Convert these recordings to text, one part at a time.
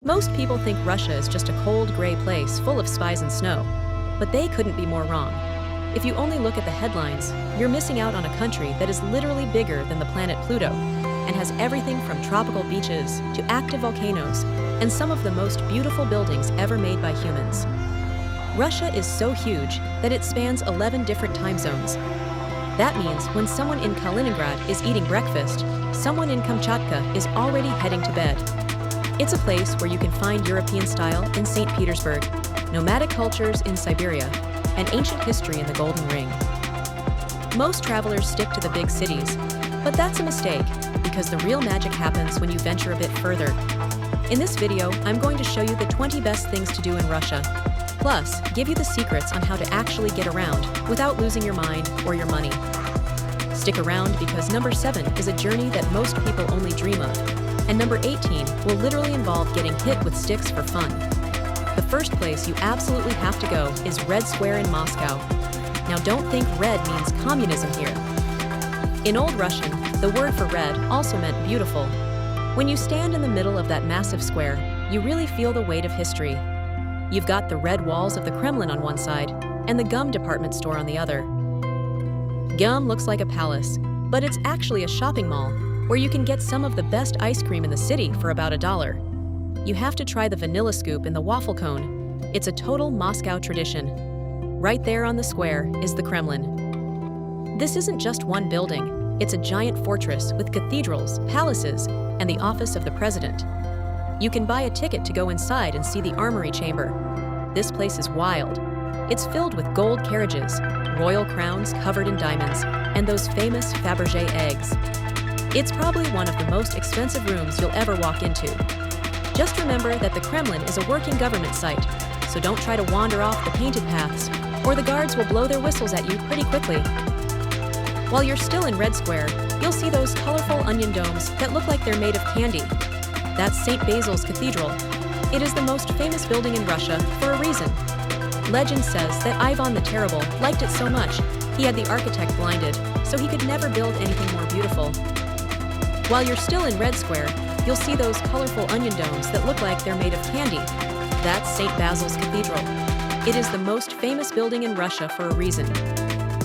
Most people think Russia is just a cold, gray place full of spies and snow, but they couldn't be more wrong. If you only look at the headlines, you're missing out on a country that is literally bigger than the planet Pluto and has everything from tropical beaches to active volcanoes and some of the most beautiful buildings ever made by humans. Russia is so huge that it spans 11 different time zones. That means when someone in Kaliningrad is eating breakfast, someone in Kamchatka is already heading to bed. It's a place where you can find European style in Saint Petersburg, nomadic cultures in Siberia, and ancient history in the Golden Ring. Most travelers stick to the big cities, but that's a mistake because the real magic happens when you venture a bit further. In this video, I'm going to show you the 20 best things to do in Russia, plus give you the secrets on how to actually get around without losing your mind or your money. Stick around because number 7 is a journey that most people only dream of, and number 18 will literally involve getting hit with sticks for fun. The first place you absolutely have to go is Red Square in Moscow. Now don't think red means communism here. In Old Russian, the word for red also meant beautiful. When you stand in the middle of that massive square, you really feel the weight of history. You've got the red walls of the Kremlin on one side and the gum department store on the other. Gum looks like a palace, but it's actually a shopping mall where you can get some of the best ice cream in the city for about $1. You have to try the vanilla scoop in the waffle cone. It's a total Moscow tradition. Right there on the square is the Kremlin. This isn't just one building. It's a giant fortress with cathedrals, palaces, and the office of the president. You can buy a ticket to go inside and see the armory chamber. This place is wild. It's filled with gold carriages, royal crowns covered in diamonds, and those famous Fabergé eggs. It's probably one of the most expensive rooms you'll ever walk into. Just remember that the Kremlin is a working government site, so don't try to wander off the painted paths, or the guards will blow their whistles at you pretty quickly. While you're still in Red Square, you'll see those colorful onion domes that look like they're made of candy. That's St. Basil's Cathedral. It is the most famous building in Russia for a reason. Legend says that Ivan the Terrible liked it so much, he had the architect blinded, so he could never build anything more beautiful. While you're still in Red Square, you'll see those colorful onion domes that look like they're made of candy. That's St. Basil's Cathedral. It is the most famous building in Russia for a reason.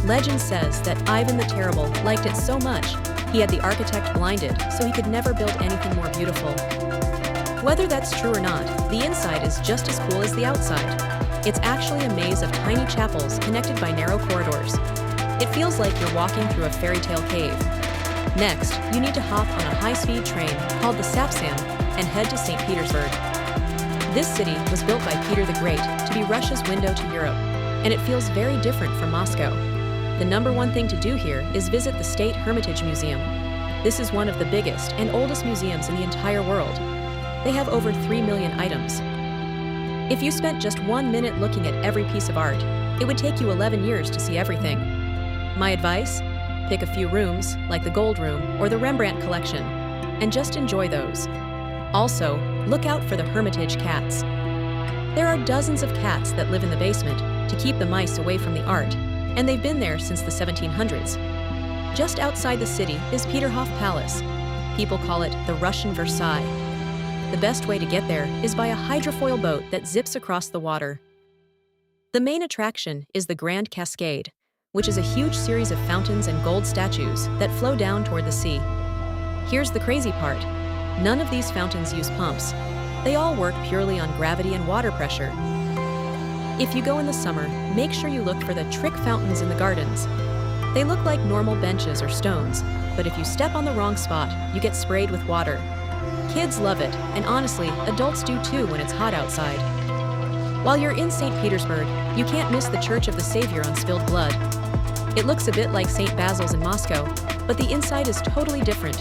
Legend says that Ivan the Terrible liked it so much, he had the architect blinded, so he could never build anything more beautiful. Whether that's true or not, the inside is just as cool as the outside. It's actually a maze of tiny chapels connected by narrow corridors. It feels like you're walking through a fairy tale cave. Next, you need to hop on a high-speed train called the Sapsan and head to Saint Petersburg. This city was built by Peter the Great to be Russia's window to Europe, and it feels very different from Moscow. The number one thing to do here is visit the State Hermitage Museum. This is one of the biggest and oldest museums in the entire world. They have over 3 million items. If you spent just 1 minute looking at every piece of art, it would take you 11 years to see everything. My advice? Pick a few rooms, like the Gold Room or the Rembrandt collection, and just enjoy those. Also, look out for the Hermitage cats. There are dozens of cats that live in the basement to keep the mice away from the art, and they've been there since the 1700s. Just outside the city is Peterhof Palace. People call it the Russian Versailles. The best way to get there is by a hydrofoil boat that zips across the water. The main attraction is the Grand Cascade, which is a huge series of fountains and gold statues that flow down toward the sea. Here's the crazy part. None of these fountains use pumps. They all work purely on gravity and water pressure. If you go in the summer, make sure you look for the trick fountains in the gardens. They look like normal benches or stones, but if you step on the wrong spot, you get sprayed with water. Kids love it, and honestly, adults do too when it's hot outside. While you're in St. Petersburg, you can't miss the Church of the Savior on Spilled Blood. It looks a bit like St. Basil's in Moscow, but the inside is totally different.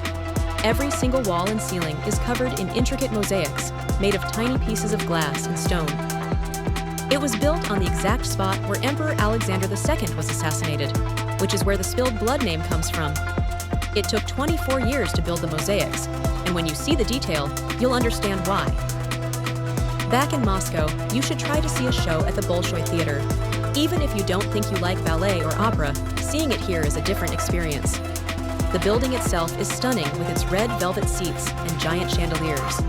Every single wall and ceiling is covered in intricate mosaics made of tiny pieces of glass and stone. It was built on the exact spot where Emperor Alexander II was assassinated, which is where the Spilled Blood name comes from. It took 24 years to build the mosaics, and when you see the detail, you'll understand why. Back in Moscow, you should try to see a show at the Bolshoi Theater. Even if you don't think you like ballet or opera, seeing it here is a different experience. The building itself is stunning with its red velvet seats and giant chandeliers.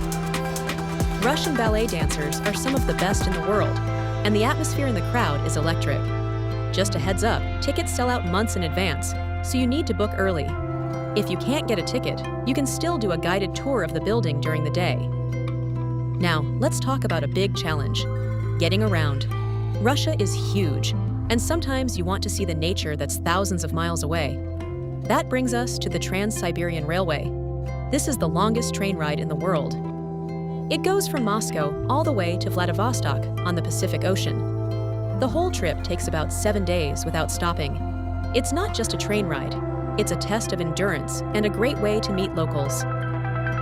Russian ballet dancers are some of the best in the world, and the atmosphere in the crowd is electric. Just a heads up, tickets sell out months in advance, so you need to book early. If you can't get a ticket, you can still do a guided tour of the building during the day. Now, let's talk about a big challenge: getting around. Russia is huge, and sometimes you want to see the nature that's thousands of miles away. That brings us to the Trans-Siberian Railway. This is the longest train ride in the world. It goes from Moscow all the way to Vladivostok on the Pacific Ocean. The whole trip takes about 7 days without stopping. It's not just a train ride, it's a test of endurance and a great way to meet locals.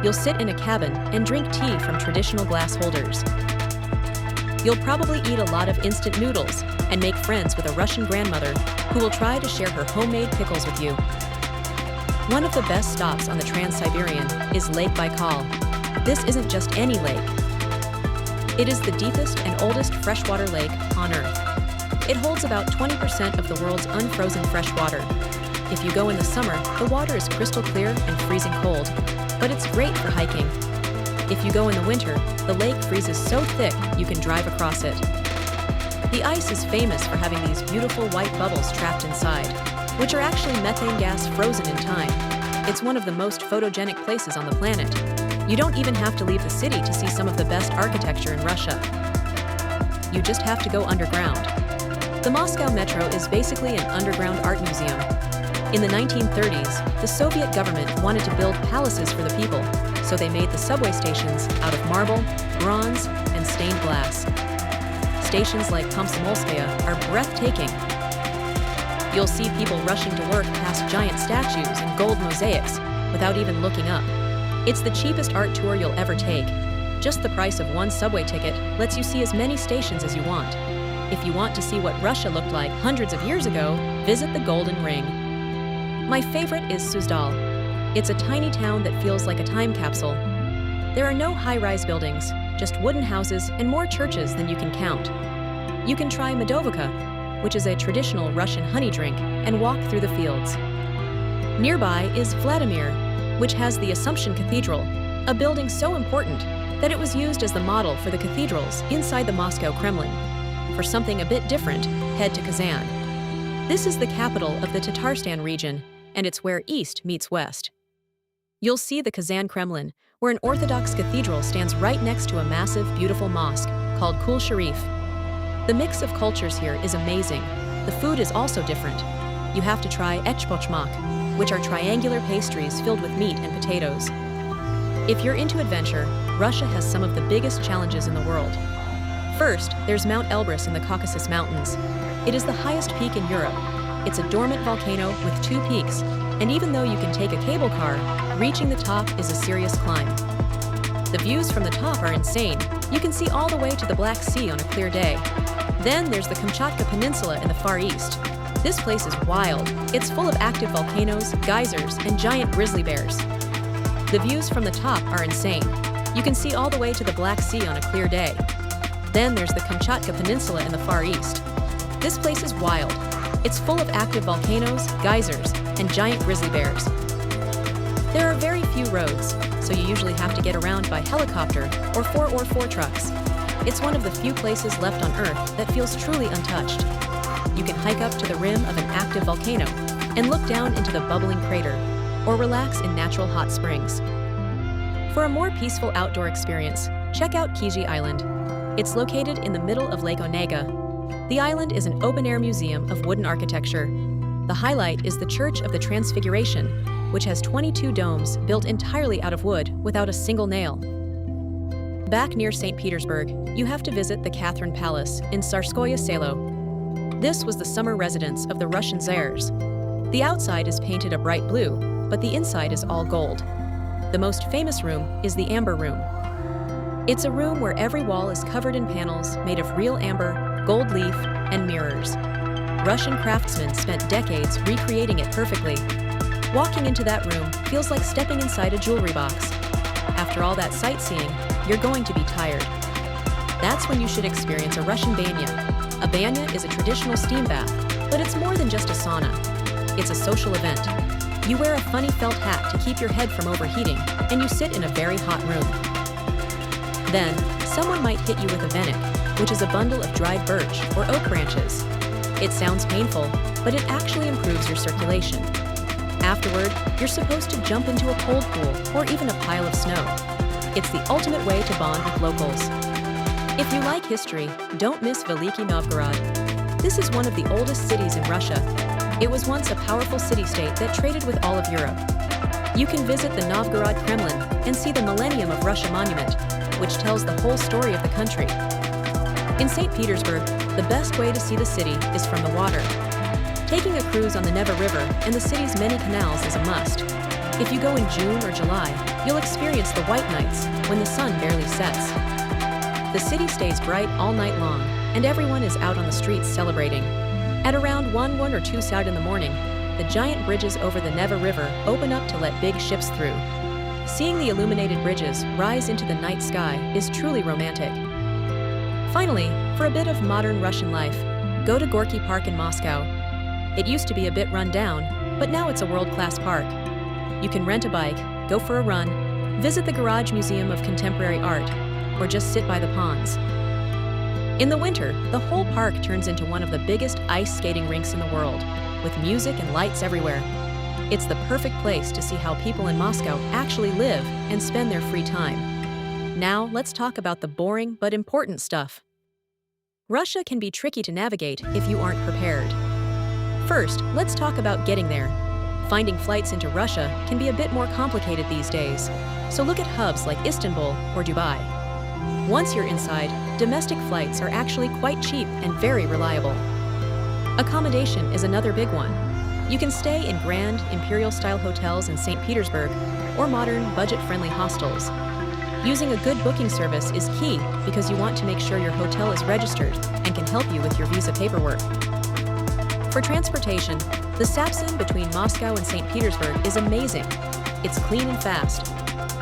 You'll sit in a cabin and drink tea from traditional glass holders. You'll probably eat a lot of instant noodles and make friends with a Russian grandmother who will try to share her homemade pickles with you. One of the best stops on the Trans-Siberian is Lake Baikal. This isn't just any lake. It is the deepest and oldest freshwater lake on Earth. It holds about 20% of the world's unfrozen fresh water. If you go in the summer, the water is crystal clear and freezing cold, but it's great for hiking. If you go in the winter, the lake freezes so thick you can drive across it. The ice is famous for having these beautiful white bubbles trapped inside, which are actually methane gas frozen in time. It's one of the most photogenic places on the planet. You don't even have to leave the city to see some of the best architecture in Russia. You just have to go underground. The Moscow Metro is basically an underground art museum. In the 1930s, the Soviet government wanted to build palaces for the people, so they made the subway stations out of marble, bronze, and stained glass. Stations like Komsomolskaya are breathtaking. You'll see people rushing to work past giant statues and gold mosaics without even looking up. It's the cheapest art tour you'll ever take. Just the price of one subway ticket lets you see as many stations as you want. If you want to see what Russia looked like hundreds of years ago, visit the Golden Ring. My favorite is Suzdal. It's a tiny town that feels like a time capsule. There are no high-rise buildings, just wooden houses and more churches than you can count. You can try medovika, which is a traditional Russian honey drink, and walk through the fields. Nearby is Vladimir, which has the Assumption Cathedral, a building so important that it was used as the model for the cathedrals inside the Moscow Kremlin. For something a bit different, head to Kazan. This is the capital of the Tatarstan region, and it's where east meets west. You'll see the Kazan Kremlin, where an Orthodox cathedral stands right next to a massive, beautiful mosque called Kul Sharif. The mix of cultures here is amazing. The food is also different. You have to try echpochmak, which are triangular pastries filled with meat and potatoes. If you're into adventure, Russia has some of the biggest challenges in the world. First, there's Mount Elbrus in the Caucasus Mountains. It is the highest peak in Europe. It's a dormant volcano with 2 peaks, and even though you can take a cable car, reaching the top is a serious climb. The views from the top are insane. You can see all the way to the Black Sea on a clear day. Then there's the Kamchatka Peninsula in the Far East. This place is wild. It's full of active volcanoes, geysers, and giant grizzly bears. The views from the top are insane. You can see all the way to the Black Sea on a clear day. Then there's the Kamchatka Peninsula in the Far East. This place is wild. It's full of active volcanoes, geysers, and giant grizzly bears. There are very few roads, so you usually have to get around by helicopter or 4x4 trucks. It's one of the few places left on Earth that feels truly untouched. You can hike up to the rim of an active volcano and look down into the bubbling crater, or relax in natural hot springs. For a more peaceful outdoor experience, check out Kiji Island. It's located in the middle of Lake Onega. The island is an open-air museum of wooden architecture. The highlight is the Church of the Transfiguration, which has 22 domes built entirely out of wood without a single nail. Back near Saint Petersburg, you have to visit the Catherine Palace in Tsarskoye Selo. This was the summer residence of the Russian Tsars. The outside is painted a bright blue, but the inside is all gold. The most famous room is the Amber Room. It's a room where every wall is covered in panels made of real amber, gold leaf, and mirrors. Russian craftsmen spent decades recreating it perfectly. Walking into that room feels like stepping inside a jewelry box. After all that sightseeing, you're going to be tired. That's when you should experience a Russian banya. A banya is a traditional steam bath, but it's more than just a sauna. It's a social event. You wear a funny felt hat to keep your head from overheating, and you sit in a very hot room. Then, someone might hit you with a venik, which is a bundle of dried birch or oak branches. It sounds painful, but it actually improves your circulation. Afterward, you're supposed to jump into a cold pool or even a pile of snow. It's the ultimate way to bond with locals. If you like history, don't miss Veliki Novgorod. This is one of the oldest cities in Russia. It was once a powerful city-state that traded with all of Europe. You can visit the Novgorod Kremlin and see the Millennium of Russia Monument, which tells the whole story of the country. In Saint Petersburg, the best way to see the city is from the water. Taking a cruise on the Neva River and the city's many canals is a must. If you go in June or July, you'll experience the white nights when the sun barely sets. The city stays bright all night long, and everyone is out on the streets celebrating. At around 1 or 2 south in the morning, the giant bridges over the Neva River open up to let big ships through. Seeing the illuminated bridges rise into the night sky is truly romantic. Finally, for a bit of modern Russian life, go to Gorky Park in Moscow. It used to be a bit run down, but now it's a world-class park. You can rent a bike, go for a run, visit the Hermitage Museum of Contemporary Art, or just sit by the ponds. In the winter, the whole park turns into one of the biggest ice skating rinks in the world, with music and lights everywhere. It's the perfect place to see how people in Moscow actually live and spend their free time. Now, let's talk about the boring but important stuff. Russia can be tricky to navigate if you aren't prepared. First, let's talk about getting there. Finding flights into Russia can be a bit more complicated these days, so look at hubs like Istanbul or Dubai. Once you're inside, domestic flights are actually quite cheap and very reliable. Accommodation is another big one. You can stay in grand, imperial-style hotels in Saint Petersburg or modern, budget-friendly hostels. Using a good booking service is key because you want to make sure your hotel is registered and can help you with your visa paperwork. For transportation, the Sapsan between Moscow and St. Petersburg is amazing. It's clean and fast.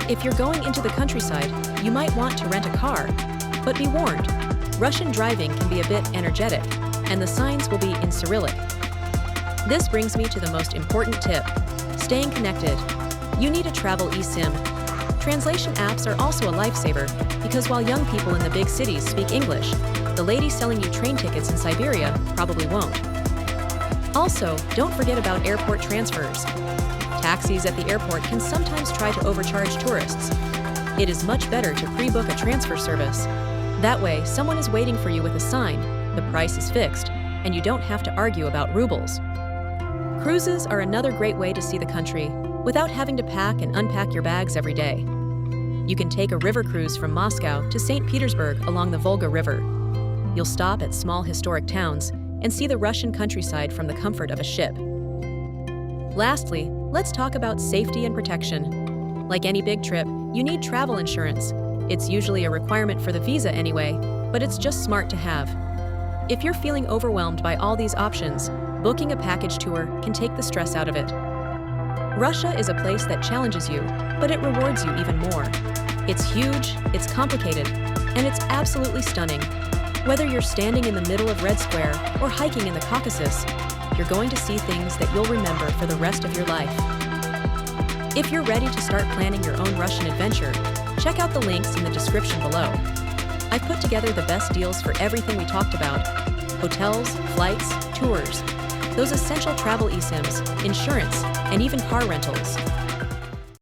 If you're going into the countryside, you might want to rent a car. But be warned, Russian driving can be a bit energetic, and the signs will be in Cyrillic. This brings me to the most important tip: staying connected. You need a travel eSIM. Translation apps are also a lifesaver, because while young people in the big cities speak English, the lady selling you train tickets in Siberia probably won't. Also, don't forget about airport transfers. Taxis at the airport can sometimes try to overcharge tourists. It is much better to pre-book a transfer service. That way, someone is waiting for you with a sign, the price is fixed, and you don't have to argue about rubles. Cruises are another great way to see the country, without having to pack and unpack your bags every day. You can take a river cruise from Moscow to St. Petersburg along the Volga River. You'll stop at small historic towns and see the Russian countryside from the comfort of a ship. Lastly, let's talk about safety and protection. Like any big trip, you need travel insurance. It's usually a requirement for the visa anyway, but it's just smart to have. If you're feeling overwhelmed by all these options, booking a package tour can take the stress out of it. Russia is a place that challenges you, but it rewards you even more. It's huge, it's complicated, and it's absolutely stunning. Whether you're standing in the middle of Red Square or hiking in the Caucasus, you're going to see things that you'll remember for the rest of your life. If you're ready to start planning your own Russian adventure, check out the links in the description below. I've put together the best deals for everything we talked about: hotels, flights, tours, those essential travel eSIMs, insurance, and even car rentals.